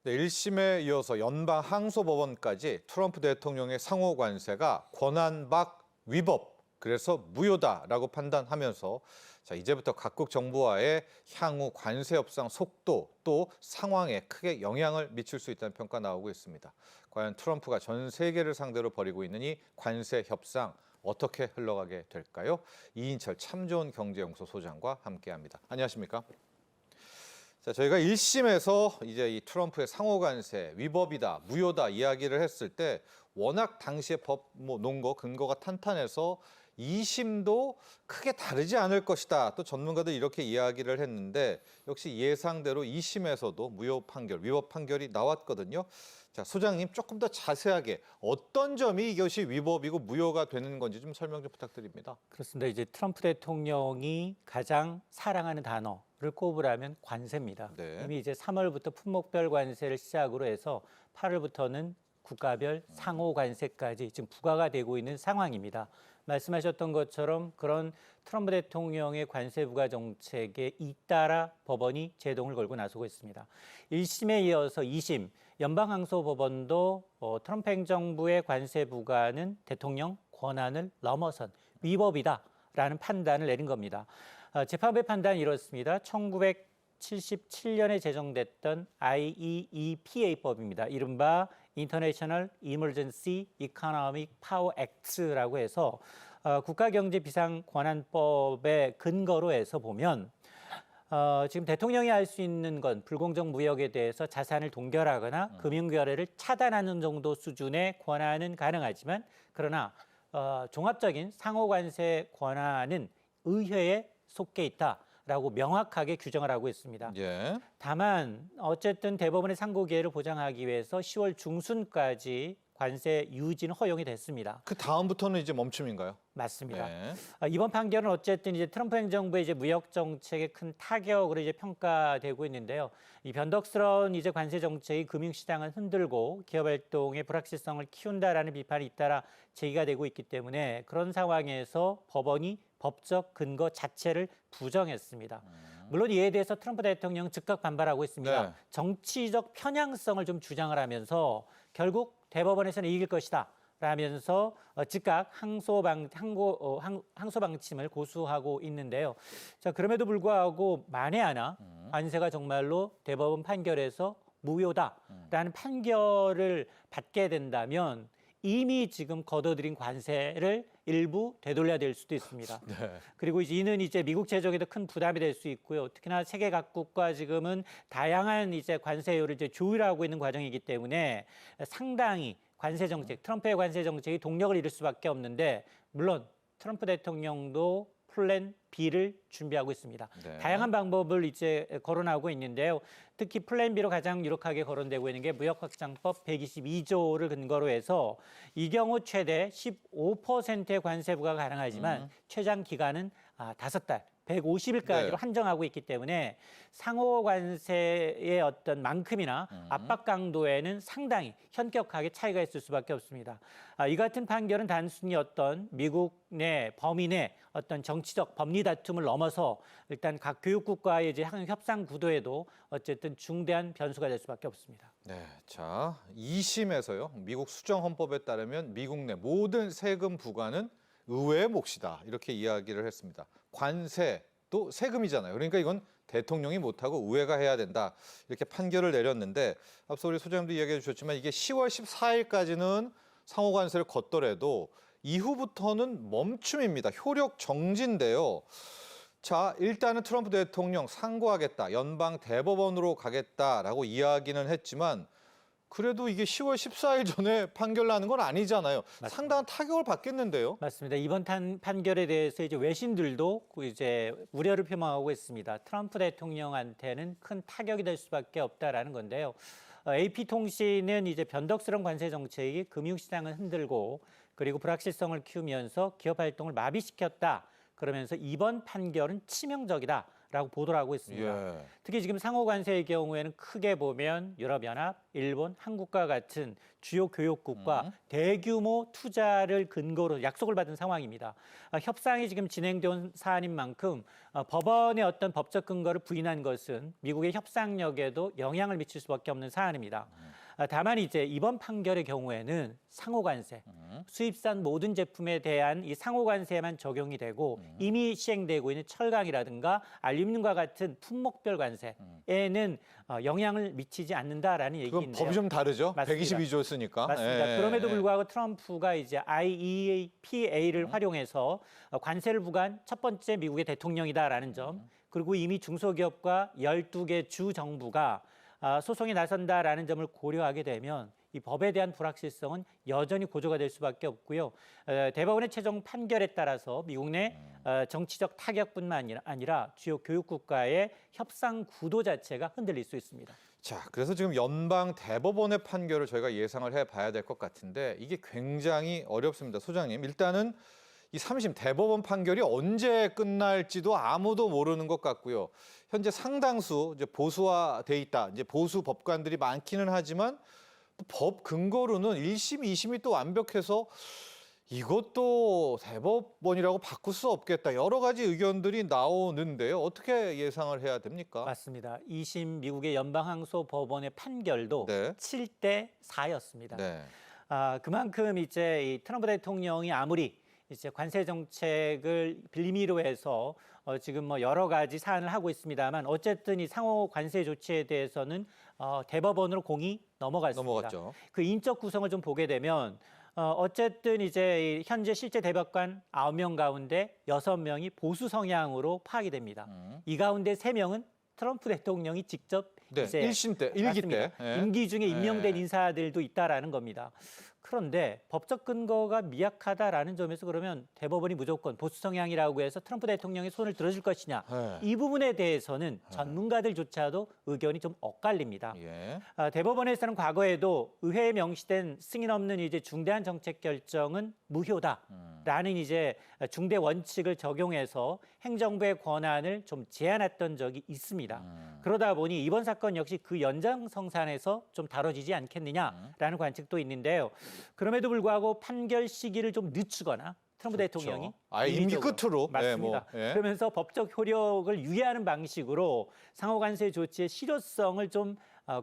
네, 1심에 이어서 연방 항소법원까지 트럼프 대통령의 상호 관세가 권한박 위법, 그래서 무효다라고 판단하면서 이제부터 각국 정부와의 향후 관세 협상 속도 또 상황에 크게 영향을 미칠 수 있다는 평가 나오고 있습니다. 과연 트럼프가 전 세계를 상대로 벌이고 있는 이 관세 협상 어떻게 흘러가게 될까요? 이인철 참 좋은 경제연구소 소장과 함께합니다. 안녕하십니까? 자, 저희가 1심에서 이제 이 트럼프의 상호 관세 위법이다, 무효다 이야기를 했을 때 워낙 당시에 법 논거 근거가 탄탄해서 2심도 크게 다르지 않을 것이다. 또 전문가들 이렇게 이야기를 했는데 역시 예상대로 2심에서도 무효 판결, 위법 판결이 나왔거든요. 자, 소장님 조금 더 자세하게 어떤 점이 이것이 위법이고 무효가 되는 건지 좀 설명 좀 부탁드립니다. 그렇습니다. 이제 트럼프 대통령이 가장 사랑하는 단어를 꼽으라면 관세입니다. 네. 이미 이제 3월부터 품목별 관세를 시작으로 해서 8월부터는 국가별 상호 관세까지 지금 부과가 되고 있는 상황입니다. 말씀하셨던 것처럼 그런 트럼프 대통령의 관세 부과 정책에 잇따라 법원이 제동을 걸고 나서고 있습니다. 1심에 이어서 2심 연방항소법원도 트럼프 행정부의 관세 부과는 대통령 권한을 넘어선 위법이다라는 판단을 내린 겁니다. 재판부의 판단이 이렇습니다. 1977년에 제정됐던 IEEPA법입니다. 이른바 International Emergency Economic Power Act라고 해서 국가경제비상권한법의 근거로 해서 보면 지금 대통령이 할 수 있는 건 불공정 무역에 대해서 자산을 동결하거나 금융거래를 차단하는 정도 수준의 권한은 가능하지만 그러나 종합적인 상호관세 권한은 의회에 속해 있다라고 명확하게 규정을 하고 있습니다. 예. 다만 어쨌든 대법원의 상고 기회를 보장하기 위해서 10월 중순까지 관세 유지는 허용이 됐습니다. 그 다음부터는 이제 멈춤인가요? 맞습니다. 네. 이번 판결은 어쨌든 이제 트럼프 행정부의 이제 무역 정책의 큰 타격으로 이제 평가되고 있는데요. 이 변덕스러운 이제 관세 정책이 금융시장을 흔들고 기업 활동의 불확실성을 키운다라는 비판이 잇따라 제기가 되고 있기 때문에 그런 상황에서 법원이 법적 근거 자체를 부정했습니다. 물론 이에 대해서 트럼프 대통령은 즉각 반발하고 있습니다. 네. 정치적 편향성을 좀 주장을 하면서 결국 대법원에서는 이길 것이다. 라면서 즉각 항소 방침을 고수하고 있는데요. 자, 그럼에도 불구하고 만에 하나 관세가 정말로 대법원 판결에서 무효다라는 판결을 받게 된다면 이미 지금 걷어들인 관세를 일부 되돌려야 될 수도 있습니다. 네. 그리고 이는 이제 미국 재정에도 큰 부담이 될 수 있고요. 특히나 세계 각국과 지금은 다양한 이제 관세율을 이제 조율하고 있는 과정이기 때문에 상당히 관세 정책, 트럼프의 관세 정책이 동력을 잃을 수밖에 없는데 물론 트럼프 대통령도 플랜 B를 준비하고 있습니다. 네. 다양한 방법을 이제 거론하고 있는데요. 특히 플랜 B로 가장 유력하게 거론되고 있는 게 무역확장법 122조를 근거로 해서 이 경우 최대 15%의 관세 부과가 가능하지만 최장 기간은 5달. 150일까지로 네. 한정하고 있기 때문에 상호 관세의 어떤 만큼이나 압박 강도에는 상당히 현격하게 차이가 있을 수밖에 없습니다. 이 같은 판결은 단순히 어떤 미국 내 범위 내 어떤 정치적 법리 다툼을 넘어서 일단 각 교육국과의 이제 협상 구도에도 어쨌든 중대한 변수가 될 수밖에 없습니다. 네, 자, 2심에서요. 미국 수정헌법에 따르면 미국 내 모든 세금 부과는 의회의 몫이다. 이렇게 이야기를 했습니다. 관세도 세금이잖아요. 그러니까 이건 대통령이 못하고 의회가 해야 된다. 이렇게 판결을 내렸는데 앞서 우리 소장님도 이야기해 주셨지만 이게 10월 14일까지는 상호관세를 걷더라도 이후부터는 멈춤입니다. 효력 정지인데요. 자, 일단은 트럼프 대통령 상고하겠다. 연방 대법원으로 가겠다라고 이야기는 했지만 그래도 이게 10월 14일 전에 판결 나는 건 아니잖아요. 맞습니다. 상당한 타격을 받겠는데요. 맞습니다. 이번 판결에 대해서 이제 외신들도 이제 우려를 표명하고 있습니다. 트럼프 대통령한테는 큰 타격이 될 수밖에 없다라는 건데요. AP통신은 이제 변덕스러운 관세 정책이 금융시장을 흔들고 그리고 불확실성을 키우면서 기업 활동을 마비시켰다. 그러면서 이번 판결은 치명적이다. 라고 보도를 하고 있습니다. 예. 특히 지금 상호 관세의 경우에는 크게 보면 유럽연합, 일본, 한국과 같은 주요 교역국과 대규모 투자를 근거로 약속을 받은 상황입니다. 협상이 지금 진행된 사안인 만큼 법원의 어떤 법적 근거를 부인한 것은 미국의 협상력에도 영향을 미칠 수밖에 없는 사안입니다. 다만 이제 이번 판결의 경우에는 상호 관세, 수입산 모든 제품에 대한 이 상호 관세만 적용이 되고 이미 시행되고 있는 철강이라든가 알루미늄과 같은 품목별 관세에는 영향을 미치지 않는다라는 그건 얘기인데요. 법이 좀 다르죠. 맞습니다. 122조 쓰니까. 맞습니다. 예. 그럼에도 불구하고 트럼프가 이제 IEEPA를 활용해서 관세를 부과한 첫 번째 미국의 대통령이다라는 점, 그리고 이미 중소기업과 12개 주 정부가 소송에 나선다라는 점을 고려하게 되면 이 법에 대한 불확실성은 여전히 고조가 될 수밖에 없고요. 대법원의 최종 판결에 따라서 미국 내 정치적 타격뿐만 아니라 주요 교육국가의 협상 구도 자체가 흔들릴 수 있습니다. 자, 그래서 지금 연방 대법원의 판결을 저희가 예상을 해봐야 될 것 같은데 이게 굉장히 어렵습니다. 소장님, 일단은 이 3심 대법원 판결이 언제 끝날지도 아무도 모르는 것 같고요. 현재 상당수 이제 보수화돼 있다. 이제 보수 법관들이 많기는 하지만 또 법 근거로는 1심, 2심이 또 완벽해서 이것도 대법원이라고 바꿀 수 없겠다. 여러 가지 의견들이 나오는데요. 어떻게 예상을 해야 됩니까? 맞습니다. 2심 미국의 연방항소법원의 판결도 네. 7대 4였습니다. 네. 그만큼 이제 이 트럼프 대통령이 아무리 이제 관세 정책을 빌미로 해서 지금 뭐 여러 가지 사안을 하고 있습니다만 어쨌든 이 상호 관세 조치에 대해서는 대법원으로 공이 넘어갔습니다. 넘어갔죠. 그 인적 구성을 좀 보게 되면 어쨌든 이제 이 현재 실제 대법관 9명 가운데 6명이 보수 성향으로 파악이 됩니다. 이 가운데 3명은 트럼프 대통령이 직접 네. 이제 1심 때, 1기 때. 맞습니다. 임기 중에 임명된 예. 인사들도 있다라는 겁니다. 그런데 법적 근거가 미약하다라는 점에서 그러면 대법원이 무조건 보수 성향이라고 해서 트럼프 대통령의 손을 들어줄 것이냐, 네. 이 부분에 대해서는 전문가들조차도 의견이 좀 엇갈립니다. 예. 대법원에서는 과거에도 의회에 명시된 승인 없는 이제 중대한 정책 결정은 무효다라는 이제 중대 원칙을 적용해서 행정부의 권한을 좀 제한했던 적이 있습니다. 그러다 보니 이번 사건 역시 그 연장성산에서 좀 다뤄지지 않겠느냐라는 관측도 있는데요. 그럼에도 불구하고 판결 시기를 좀 늦추거나 트럼프 대통령이 아예 임기 인위적으로, 끝으로. 맞습니다. 네, 뭐, 예. 그러면서 법적 효력을 유예하는 방식으로 상호관세 조치의 실효성을 좀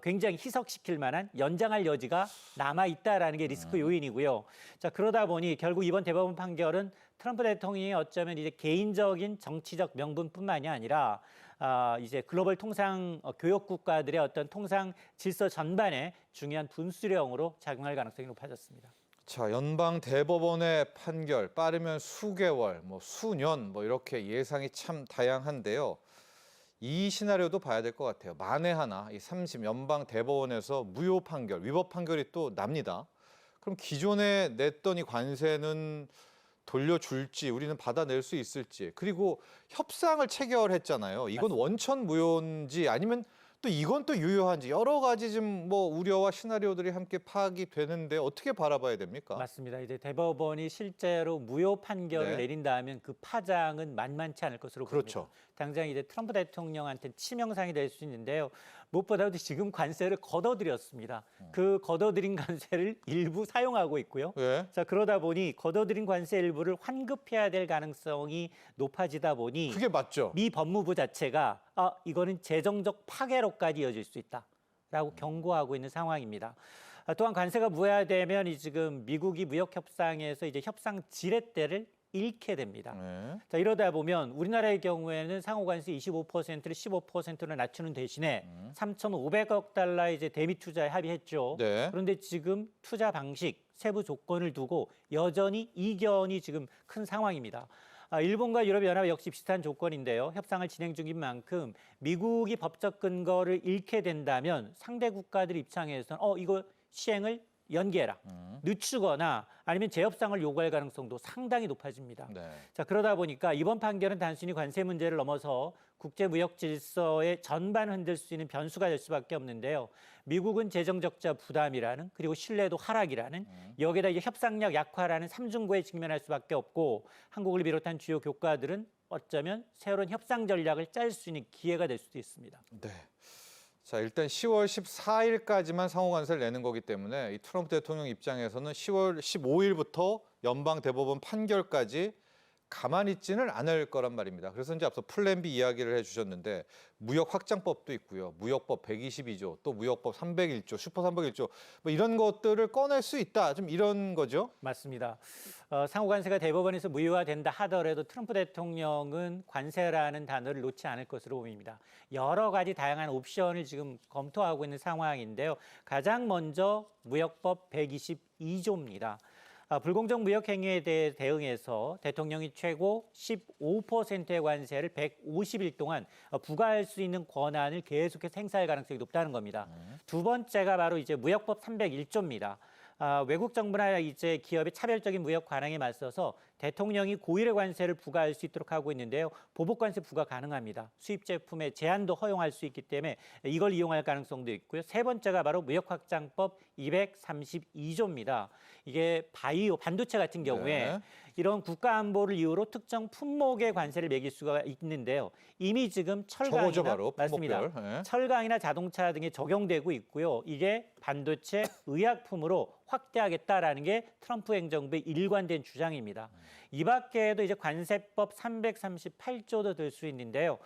굉장히 희석시킬 만한 연장할 여지가 남아 있다라는 게 리스크 요인이고요. 자, 그러다 보니 결국 이번 대법원 판결은 트럼프 대통령이 어쩌면 이제 개인적인 정치적 명분뿐만이 아니라 이제 글로벌 통상 교역 국가들의 어떤 통상 질서 전반에 중요한 분수령으로 작용할 가능성이 높아졌습니다. 자, 연방 대법원의 판결 빠르면 수개월, 뭐 수년 뭐 이렇게 예상이 참 다양한데요. 이 시나리오도 봐야 될 것 같아요. 만에 하나 이 3심 연방 대법원에서 무효 판결, 위법 판결이 또 납니다. 그럼 기존에 냈던 이 관세는 돌려줄지 우리는 받아낼 수 있을지, 그리고 협상을 체결했잖아요. 이건 원천 무효인지 아니면 또 이건 또 유효한지 여러 가지 좀 뭐 우려와 시나리오들이 함께 파악이 되는데 어떻게 바라봐야 됩니까? 맞습니다. 이제 대법원이 실제로 무효 판결을 네. 내린다면 그 파장은 만만치 않을 것으로 그렇죠. 보입니다. 당장 이제 트럼프 대통령한테 치명상이 될 수 있는데요. 무엇보다도 지금 관세를 걷어들였습니다. 그 걷어들인 관세를 일부 사용하고 있고요. 예. 자, 그러다 보니 걷어들인 관세 일부를 환급해야 될 가능성이 높아지다 보니 그게 맞죠. 미 법무부 자체가 이거는 재정적 파괴로까지 이어질 수 있다라고 경고하고 있는 상황입니다. 또한 관세가 무효화되면 이 지금 미국이 무역 협상에서 이제 협상 지렛대를 잃게 됩니다. 네. 자, 이러다 보면 우리나라의 경우에는 상호관세 25%를 15%로 낮추는 대신에 3,500억 달러 이제 대미 투자에 합의했죠. 네. 그런데 지금 투자 방식, 세부 조건을 두고 여전히 이견이 지금 큰 상황입니다. 일본과 유럽연합 역시 비슷한 조건인데요. 협상을 진행 중인 만큼 미국이 법적 근거를 잃게 된다면 상대 국가들 입장에서는 이거 시행을 연기해라, 늦추거나 아니면 재협상을 요구할 가능성도 상당히 높아집니다. 네. 자, 그러다 보니까 이번 판결은 단순히 관세 문제를 넘어서 국제무역 질서의 전반을 흔들 수 있는 변수가 될 수밖에 없는데요. 미국은 재정 적자 부담이라는, 그리고 신뢰도 하락이라는, 여기에다 이제 협상력 약화라는 삼중고에 직면할 수밖에 없고, 한국을 비롯한 주요 국가들은 어쩌면 새로운 협상 전략을 짤 수 있는 기회가 될 수도 있습니다. 네. 자, 일단 10월 14일까지만 상호 관세를 내는 거기 때문에 이 트럼프 대통령 입장에서는 10월 15일부터 연방 대법원 판결까지 가만히 있지는 않을 거란 말입니다. 그래서 이제 앞서 플랜 B 이야기를 해주셨는데 무역 확장법도 있고요. 무역법 122조, 또 무역법 301조, 슈퍼 301조 뭐 이런 것들을 꺼낼 수 있다. 좀 이런 거죠. 맞습니다. 상호 관세가 대법원에서 무효화된다 하더라도 트럼프 대통령은 관세라는 단어를 놓지 않을 것으로 보입니다. 여러 가지 다양한 옵션을 지금 검토하고 있는 상황인데요. 가장 먼저 무역법 122조입니다. 불공정 무역 행위에 대해 대응해서 대통령이 최고 15%의 관세를 150일 동안 부과할 수 있는 권한을 계속해서 행사할 가능성이 높다는 겁니다. 두 번째가 바로 이제 무역법 301조입니다. 외국 정부나 이제 기업의 차별적인 무역 관행에 맞서서 대통령이 고율의 관세를 부과할 수 있도록 하고 있는데요. 보복 관세 부과 가능합니다. 수입 제품의 제한도 허용할 수 있기 때문에 이걸 이용할 가능성도 있고요. 세 번째가 바로 무역 확장법 232조입니다. 이게 바이오 반도체 같은 경우에 네. 이런 국가 안보를 이유로 특정 품목의 관세를 매길 수가 있는데요. 이미 지금 저거죠, 철강이나 바로 맞습니다. 품목별. 네. 철강이나 자동차 등에 적용되고 있고요. 이게 반도체 의약품으로 확대하겠다라는 게 트럼프 행정부의 일관된 주장입니다. 이 밖에도 이제 관세법 338조도 들 수 있는데요.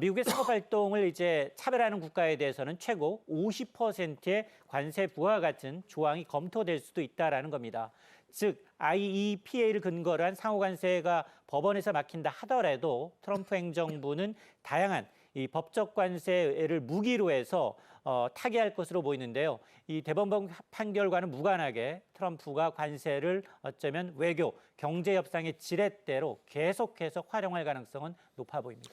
미국의 상업 활동을 이제 차별하는 국가에 대해서는 최고 50%의 관세 부과 같은 조항이 검토될 수도 있다라는 겁니다. 즉 IEPA를 근거로 한 상호 관세가 법원에서 막힌다 하더라도 트럼프 행정부는 다양한 이 법적 관세를 무기로 해서 타개할 것으로 보이는데요. 이 대법원 판결과는 무관하게 트럼프가 관세를 어쩌면 외교, 경제 협상의 지렛대로 계속해서 활용할 가능성은 높아 보입니다.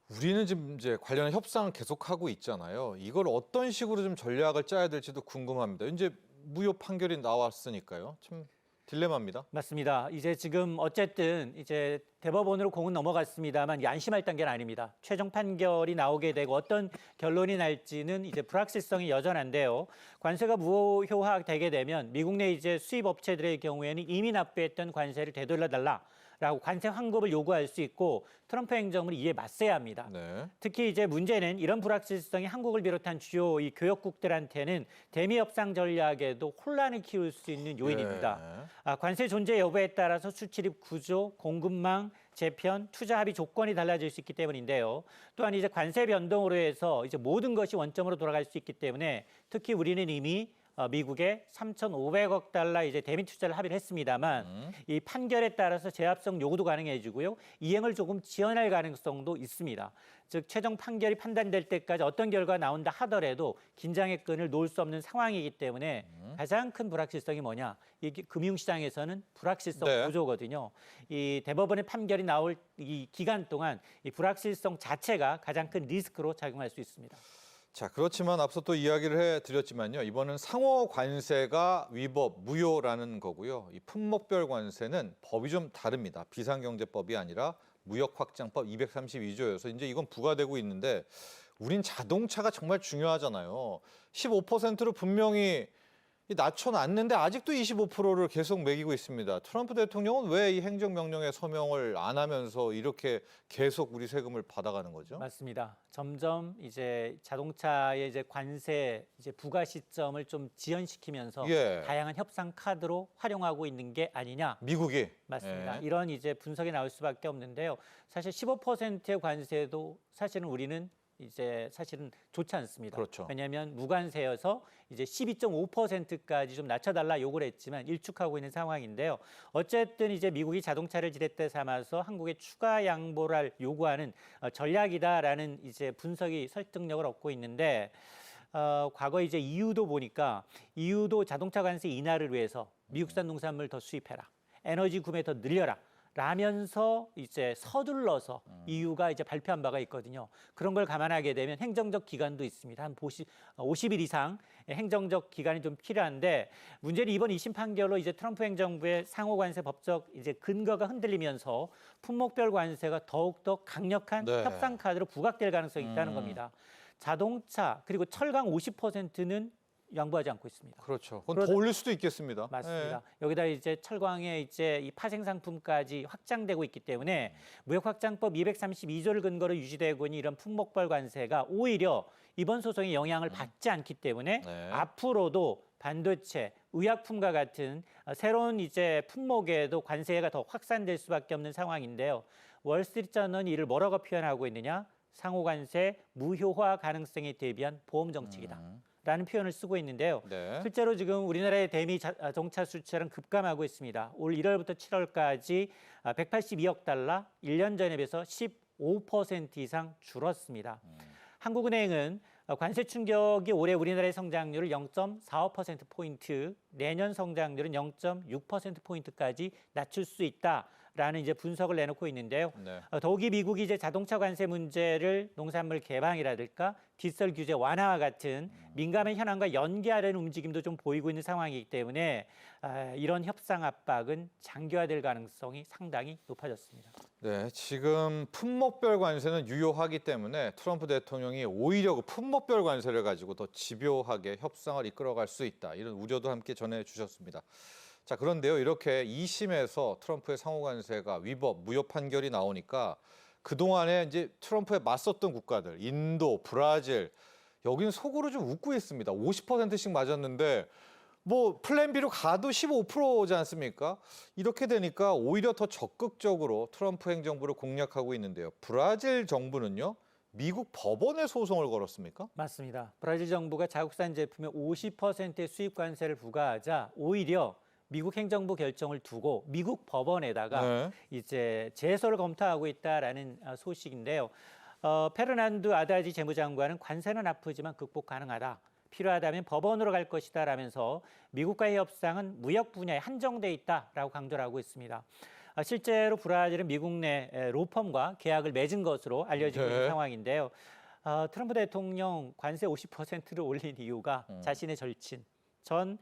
우리는 지금 이제 관련한 협상을 계속하고 있잖아요. 이걸 어떤 식으로 좀 전략을 짜야 될지도 궁금합니다. 이제 무효 판결이 나왔으니까요. 참 딜레마입니다. 맞습니다. 이제 지금 어쨌든 이제 대법원으로 공은 넘어갔습니다만 안심할 단계는 아닙니다. 최종 판결이 나오게 되고 어떤 결론이 날지는 이제 불확실성이 여전한데요. 관세가 무효화되게 되면 미국 내 이제 수입 업체들의 경우에는 이미 납부했던 관세를 되돌려달라. 라고 관세 환급을 요구할 수 있고 트럼프 행정부는 이에 맞서야 합니다. 네. 특히 이제 문제는 이런 불확실성이 한국을 비롯한 주요 이 교역국들한테는 대미 협상 전략에도 혼란을 키울 수 있는 요인입니다. 관세 존재 여부에 따라서 수출입 구조, 공급망, 재편, 투자 합의 조건이 달라질 수 있기 때문인데요. 또한 이제 관세 변동으로 해서 이제 모든 것이 원점으로 돌아갈 수 있기 때문에 특히 우리는 이미 미국에 3,500억 달러 이제 대미 투자를 합의를 했습니다만 이 판결에 따라서 재합성 요구도 가능해지고요. 이행을 조금 지연할 가능성도 있습니다. 즉 최종 판결이 판단될 때까지 어떤 결과가 나온다 하더라도 긴장의 끈을 놓을 수 없는 상황이기 때문에 가장 큰 불확실성이 뭐냐? 이게 금융시장에서는 불확실성 네. 구조거든요. 이 대법원의 판결이 나올 이 기간 동안 이 불확실성 자체가 가장 큰 리스크로 작용할 수 있습니다. 자, 그렇지만 앞서 또 이야기를 해드렸지만요. 이번은 상호 관세가 위법, 무효라는 거고요. 이 품목별 관세는 법이 좀 다릅니다. 비상경제법이 아니라 무역확장법 232조여서 이제 이건 부과되고 있는데 우린 자동차가 정말 중요하잖아요. 15%로 분명히 낮춰놨는데 아직도 25%를 계속 매기고 있습니다. 트럼프 대통령은 왜 이 행정명령에 서명을 안 하면서 이렇게 계속 우리 세금을 받아가는 거죠? 맞습니다. 점점 이제 자동차의 이제 관세 이제 부과 시점을 좀 지연시키면서 예. 다양한 협상 카드로 활용하고 있는 게 아니냐. 미국이. 맞습니다. 예. 이런 이제 분석이 나올 수밖에 없는데요. 사실 15%의 관세도 사실은 우리는 이제 사실은 좋지 않습니다. 그렇죠. 왜냐하면 무관세여서 이제 12.5%까지 좀 낮춰달라 요구를 했지만 일축하고 있는 상황인데요. 어쨌든 이제 미국이 자동차를 지렛대 삼아서 한국에 추가 양보를 요구하는 전략이다라는 이제 분석이 설득력을 얻고 있는데 과거 이제 EU도 보니까 EU도 자동차 관세 인하를 위해서 미국산 농산물 더 수입해라, 에너지 구매 더 늘려라. 라면서 이제 서둘러서 EU가 이제 발표한 바가 있거든요. 그런 걸 감안하게 되면 행정적 기간도 있습니다. 한 50일 이상 행정적 기간이 좀 필요한데 문제는 이번 2심 판결로 이제 트럼프 행정부의 상호 관세 법적 이제 근거가 흔들리면서 품목별 관세가 더욱더 강력한 네. 협상 카드로 부각될 가능성이 있다는 겁니다. 자동차 그리고 철강 50%는 양보하지 않고 있습니다. 그렇죠. 그건 더 올릴 수도 있겠습니다. 맞습니다. 여기다 이제 철강의 이제 이 파생 상품까지 확장되고 있기 때문에 무역확장법 232조를 근거로 유지되고 있는 이런 품목별 관세가 오히려 이번 소송에 영향을 받지 않기 때문에 네. 앞으로도 반도체, 의약품과 같은 새로운 이제 품목에도 관세가 더 확산될 수밖에 없는 상황인데요. 월스트리트저널은 이를 뭐라고 표현하고 있느냐? 상호 관세 무효화 가능성에 대비한 보험 정책이다. 라는 표현을 쓰고 있는데요. 네. 실제로 지금 우리나라의 대미 자동차 수출은 급감하고 있습니다. 올 1월부터 7월까지 182억 달러, 1년 전에 비해서 15% 이상 줄었습니다. 한국은행은 관세 충격이 올해 우리나라의 성장률을 0.45%포인트, 내년 성장률은 0.6%포인트까지 낮출 수 있다라는 이제 분석을 내놓고 있는데요. 네. 더욱이 미국이 이제 자동차 관세 문제를 농산물 개방이라든가 디지털 규제 완화와 같은 민감한 현안과 연계하려는 움직임도 좀 보이고 있는 상황이기 때문에 이런 협상 압박은 장기화될 가능성이 상당히 높아졌습니다. 네, 지금 품목별 관세는 유효하기 때문에 트럼프 대통령이 오히려 그 품목별 관세를 가지고 더 집요하게 협상을 이끌어갈 수 있다. 이런 우려도 함께 전해주셨습니다. 자, 그런데요, 이렇게 2심에서 트럼프의 상호 관세가 위법, 무효 판결이 나오니까 그동안에 이제 트럼프에 맞섰던 국가들, 인도, 브라질, 여기는 속으로 좀 웃고 있습니다. 50%씩 맞았는데 뭐 플랜 B로 가도 15%지 않습니까? 이렇게 되니까 오히려 더 적극적으로 트럼프 행정부를 공략하고 있는데요. 브라질 정부는요, 미국 법원에 소송을 걸었습니까? 맞습니다. 브라질 정부가 자국산 제품에 50%의 수입 관세를 부과하자 오히려 미국 행정부 결정을 두고 미국 법원에다가 네. 이제 제소를 검토하고 있다라는 소식인데요. 페르난두 아다지 재무장관은 관세는 아프지만 극복 가능하다. 필요하다면 법원으로 갈 것이다라면서 미국과의 협상은 무역 분야에 한정돼 있다라고 강조를 하고 있습니다. 실제로 브라질은 미국 내 로펌과 계약을 맺은 것으로 알려지고 있는 상황인데요. 트럼프 대통령 관세 50%를 올린 이유가 자신의 절친 전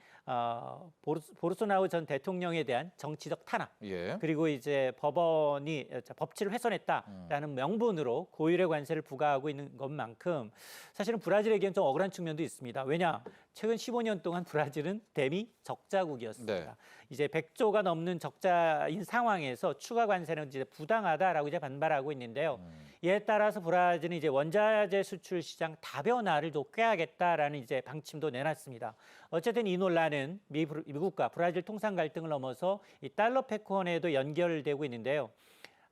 보르소나로 전 대통령에 대한 정치적 탄압 예. 그리고 이제 법원이 법치를 훼손했다라는 명분으로 고율의 관세를 부과하고 있는 것만큼 사실은 브라질에게는 좀 억울한 측면도 있습니다. 왜냐? 최근 15년 동안 브라질은 대미 적자국이었습니다. 네. 이제 100조가 넘는 적자인 상황에서 추가 관세는 이제 부당하다라고 이제 반발하고 있는데요. 이에 따라서 브라질은 이제 원자재 수출 시장 다변화를 좀 꾀하겠다라는 이제 방침도 내놨습니다. 어쨌든 이 논란은 미국과 브라질 통상 갈등을 넘어서 이 달러 패권에도 연결되고 있는데요.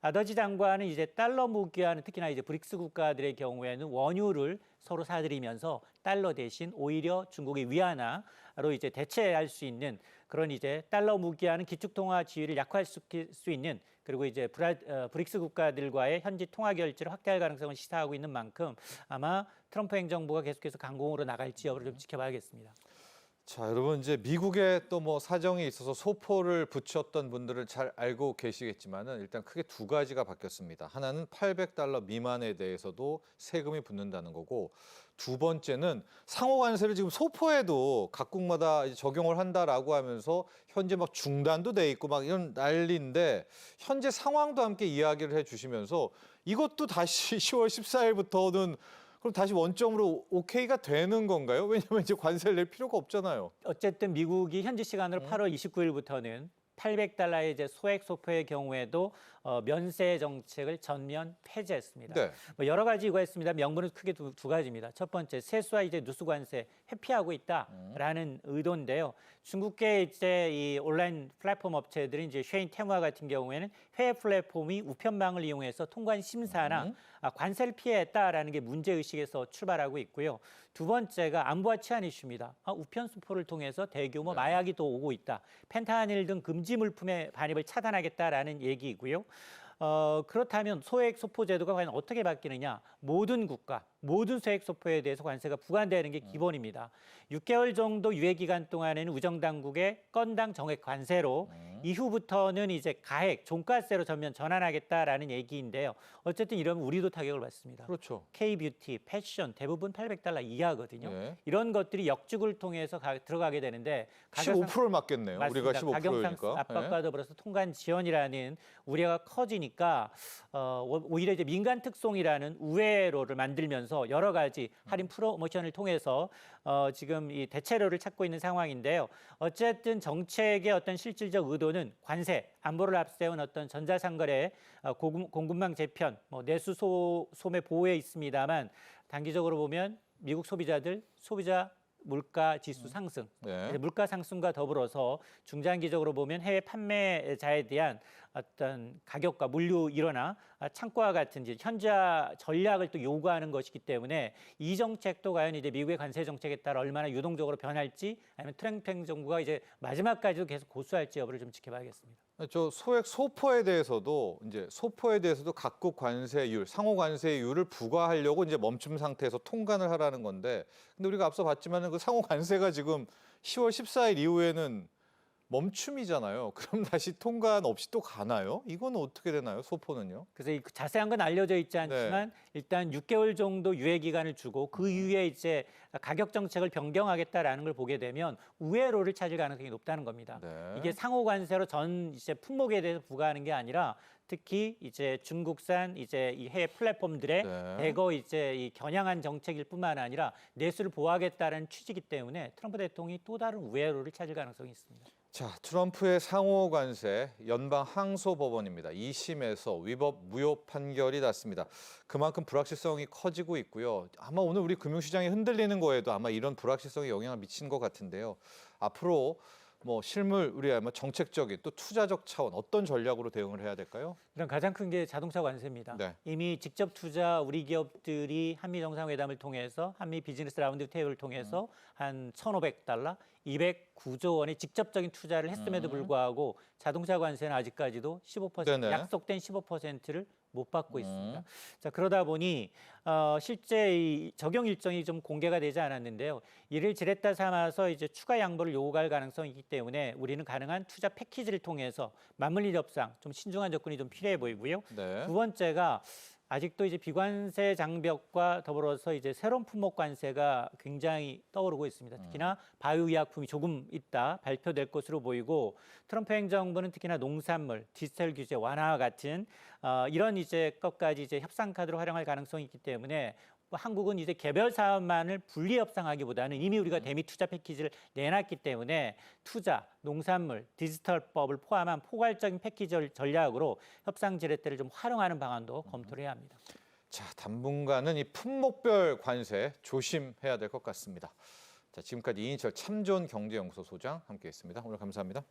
아더지 장관은 이제 달러 무기화는 특히나 이제 브릭스 국가들의 경우에는 원유를 서로 사들이면서 달러 대신 오히려 중국의 위안화로 이제 대체할 수 있는 그런 이제 달러 무기화는 기축통화 지위를 약화시킬 수 있는 그리고 이제 브릭스 국가들과의 현지 통화 결제를 확대할 가능성을 시사하고 있는 만큼 아마 트럼프 행정부가 계속해서 강공으로 나갈지 여부를 좀 지켜봐야겠습니다. 자, 여러분 이제 미국에 또 뭐 사정이 있어서 소포를 붙였던 분들은 잘 알고 계시겠지만은 일단 크게 두 가지가 바뀌었습니다. 하나는 800달러 미만에 대해서도 세금이 붙는다는 거고 두 번째는 상호 관세를 지금 소포에도 각국마다 이제 적용을 한다라고 하면서 현재 막 중단도 돼 있고 막 이런 난리인데 현재 상황도 함께 이야기를 해 주시면서 이것도 다시 10월 14일부터는 그럼 다시 원점으로 오케이가 되는 건가요? 왜냐하면 이제 관세를 낼 필요가 없잖아요. 어쨌든 미국이 현지 시간으로 8월 29일부터는 800달러의 이제 소액 소포의 경우에도 면세 정책을 전면 폐지했습니다. 네. 뭐 여러 가지 이유가 있습니다. 명분은 크게 두 가지입니다. 첫 번째, 세수와 이제 누수 관세 회피하고 있다라는 의도인데요. 중국계 이제 이 온라인 플랫폼 업체들은 이제 쉐인 테무와 같은 경우에는 해외 플랫폼이 우편망을 이용해서 통관 심사나 관세를 피했다라는 게 문제 의식에서 출발하고 있고요. 두 번째가 안보와 치안 이슈입니다. 우편 수포를 통해서 대규모 마약이 또 오고 있다. 펜타닐 등 금지 물품의 반입을 차단하겠다라는 얘기이고요. 그렇다면 소액 소포 제도가 과연 어떻게 바뀌느냐? 모든 국가, 모든 소액 소포에 대해서 관세가 부과되는 게 기본입니다. 6개월 정도 유예 기간 동안에는 우정 당국의 건당 정액 관세로 이후부터는 이제 가액, 종가세로 전면 전환하겠다라는 얘기인데요. 어쨌든 이러면 우리도 타격을 받습니다. 그렇죠. K-뷰티, 패션 대부분 800달러 이하거든요. 예. 이런 것들이 역죽을 통해서 들어가게 되는데 15%를 맞겠네요. 우리가 맞습니다. 15%니까. 가격 압박과 더불어서 통관 지연이라는 우려가 커지니까 오히려 이제 민간 특송이라는 우회로를 만들면서 더불어서 여러 가지 할인 프로모션을 통해서 지금 이 대체로를 찾고 있는 상황인데요. 어쨌든 정책의 어떤 실질적 의도는 관세, 안보를 앞세운 어떤 전자상거래, 공급망 재편, 내수 소매 보호에 있습니다만 단기적으로 보면 미국 소비자 물가 지수 상승, 네. 물가 상승과 더불어서 중장기적으로 보면 해외 판매자에 대한 어떤 가격과 물류 일어나 창고와 같은 이제 현자 전략을 또 요구하는 것이기 때문에 이 정책도 과연 이제 미국의 관세 정책에 따라 얼마나 유동적으로 변할지 아니면 트럼프 행정부가 이제 마지막까지도 계속 고수할지 여부를 좀 지켜봐야겠습니다. 저 소액 소포에 대해서도 각국 관세율, 상호 관세율을 부과하려고 이제 멈춤 상태에서 통관을 하라는 건데, 근데 우리가 앞서 봤지만은 그 상호 관세가 지금 10월 14일 이후에는 멈춤이잖아요. 그럼 다시 통관 없이 또 가나요? 이건 어떻게 되나요? 소포는요? 그래서 이 자세한 건 알려져 있지 않지만 일단 6개월 정도 유예 기간을 주고 그 이후에 이제 가격 정책을 변경하겠다라는 걸 보게 되면 우회로를 찾을 가능성이 높다는 겁니다. 네. 이게 상호 관세로 전 이제 품목에 대해서 부과하는 게 아니라 특히 이제 중국산 이제 이 해외 플랫폼들의 네. 대거 이제 이 겨냥한 정책일 뿐만 아니라 내수를 보호하겠다는 취지이기 때문에 트럼프 대통령이 또 다른 우회로를 찾을 가능성이 있습니다. 자, 트럼프의 상호 관세 연방 항소법원입니다. 2심에서 위법 무효 판결이 났습니다. 그만큼 불확실성이 커지고 있고요. 아마 오늘 우리 금융시장이 흔들리는 거에도 아마 이런 불확실성이 영향을 미친 것 같은데요. 앞으로 실물 우리 아마 정책적인 또 투자적 차원 어떤 전략으로 대응을 해야 될까요? 일단 가장 큰 게 자동차 관세입니다. 네. 이미 직접 투자 우리 기업들이 한미 정상회담을 통해서 한미 비즈니스 라운드 테이블을 통해서 한 1,500달러, 209조 원의 직접적인 투자를 했음에도 불구하고 자동차 관세는 아직까지도 15% 네네. 약속된 15%를 못 받고 있습니다. 자, 그러다 보니 실제 이 적용 일정이 좀 공개가 되지 않았는데요. 이를 지렛대 삼아서 이제 추가 양보를 요구할 가능성이 있기 때문에 우리는 가능한 투자 패키지를 통해서 맞물릴 협상, 좀 신중한 접근이 좀 필요해 보이고요. 네. 두 번째가 아직도 이제 비관세 장벽과 더불어서 이제 새로운 품목 관세가 굉장히 떠오르고 있습니다. 특히나 바이오의약품이 조금 있다 발표될 것으로 보이고 트럼프 행정부는 특히나 농산물, 디지털 규제 완화와 같은 이런 이제 것까지 이제 협상 카드로 활용할 가능성이 있기 때문에 한국은 이제 개별 사업만을 분리 협상하기보다는 이미 우리가 대미 투자 패키지를 내놨기 때문에 투자, 농산물, 디지털법을 포함한 포괄적인 패키지 전략으로 협상 지렛대를 좀 활용하는 방안도 검토를 해야 합니다. 자, 당분간은 이 품목별 관세 조심해야 될 것 같습니다. 자, 지금까지 이인철 참존 경제연구소 소장 함께했습니다. 오늘 감사합니다.